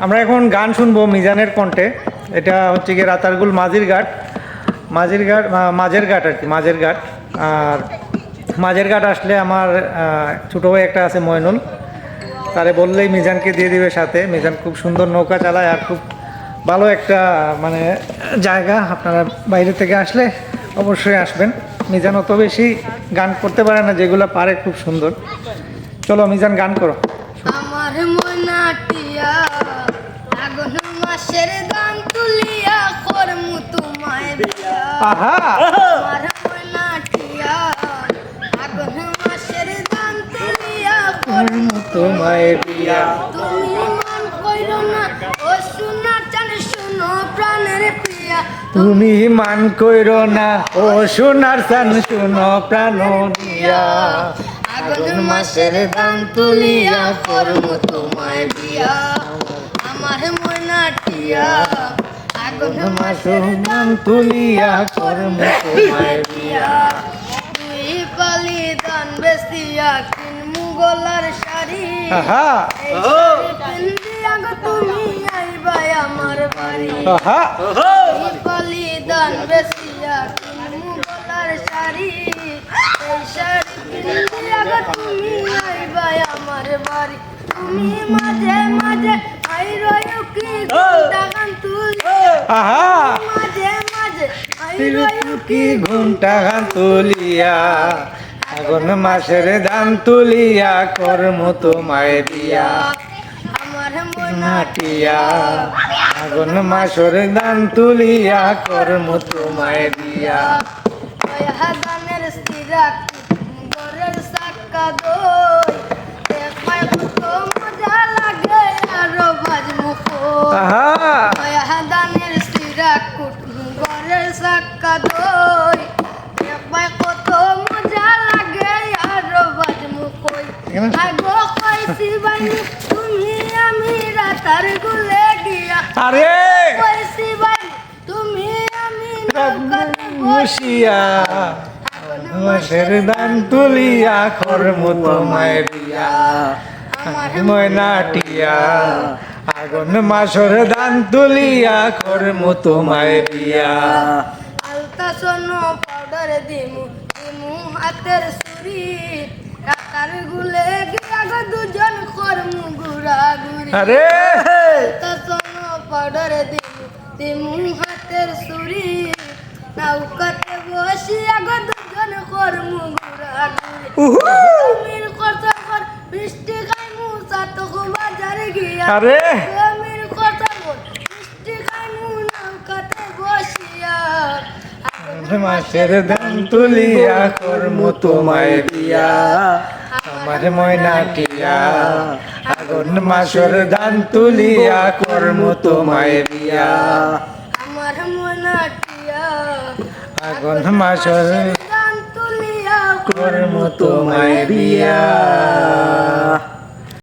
আমরা এখন গান শুনবো মিজানের কণ্ঠে। এটা হচ্ছে গিয়ে রাতারগুল মাঝির ঘাট মাঝের ঘাট আর কি, মাঝের ঘাট। আর মাঝের ঘাট আসলে আমার ছোটো ভাই একটা আছে ময়নুল, তারে বললেই মিজানকে দিয়ে দিবে সাথে। মিজান খুব সুন্দর নৌকা চালায় আর খুব ভালো একটা মানে জায়গা। আপনারা বাইরে থেকে আসলে অবশ্যই আসবেন। মিজান অত বেশি গান করতে পারে না, যেগুলো পারে খুব সুন্দর। চলো মিজান গান করো। আমার মনাটিয়া আগুন মাসের গান তুলিয়া করমু তোমায় বিয়া। আহা, আমার মনাটিয়া আগুন মাসের গান তুলিয়া করমু তোমায় বিয়া। তুমি মান কইরো না ও সোনা চান শুনো প্রাণের প্রিয়া। তুমি মান কইরো না ও সোনার চান শুনো প্রাণ দিয়া। আগুন মাসের গান তুলিয়া করমু তোমায় বিয়া। আমার মনাটিয়া আগুন মাসের গান তুলিয়া কর্ম তোমায় বিয়া। তুই পালি দান বেসিয়া কিনমু গলার শাড়ি। আহা, এই শাড়ি পিন্দিয়া গো তুমি আইবাই আমার বাড়ি। আহা, তুই পালি দান বেসিয়া কিনমু গলার শাড়ি। এই শাড়ি পিন্দিয়া গো তুমি আইবাই আমার বাড়ি। তুমি মাঝে মাঝে আইরো কি ঘন্টা গান তুলি। আহা, মাঝে মাঝে আইরো কি ঘন্টা গান তুলিয়া আগুন মাসের দান তুলিয়া কর্ম তোমায় দিয়া। আমার নাটিয়া আগুন মাসের দান তুলিয়া কর্ম তোমায় দিয়া। গানের স্থিরা ঘরের সাক্কা দই দেখায় কত মজা লাগে আরো ভাজ মুখ। আহা, গানের স্থিরা ঘরের সাক্কা দই দেখায় কত মজা লাগে আরো ভাজ মুখ। আগো কইছি বাইনি তুমি আমি রাতার গুলে গিয়া। আরে কইছি বাইনি তুমি আমি নৌকাতে বসিয়া মাসের দান তুলিয়া কর্ম তোমায় দিয়া। ময়নাটিয়া আগুন মাসের দান তুলিয়া কর্ম তোমায় দিয়া। আলতা সোনো পাউডার দিমু দিমু হাতের সুরি। কাকার গুলে গিয়া গো দুজন করমু ঘুরা ঘুরি। আরে আলতা সোনো পাউডার দিমু দিমু হাতের সুরি। নৌকাতে বসিয়া গো দুজন করমু ঘুরা ঘুরি। জমির কথা কর বৃষ্টি খাইমু চাতক বাজারে গিয়া। আরে জমির কথা বল বৃষ্টি খাইমু নৌকাতে বসিয়া। মাসের দান তুলিয়া কর্ম তোমায় দিয়া। আমার ময়নাটিয়া আগুন মাসের দান তুলিয়া কর্ম তোমায় দিয়া। আমার মনাটিয়া আগুন মাসের গান তুলিয়া কর্ম তোমায় দিয়া।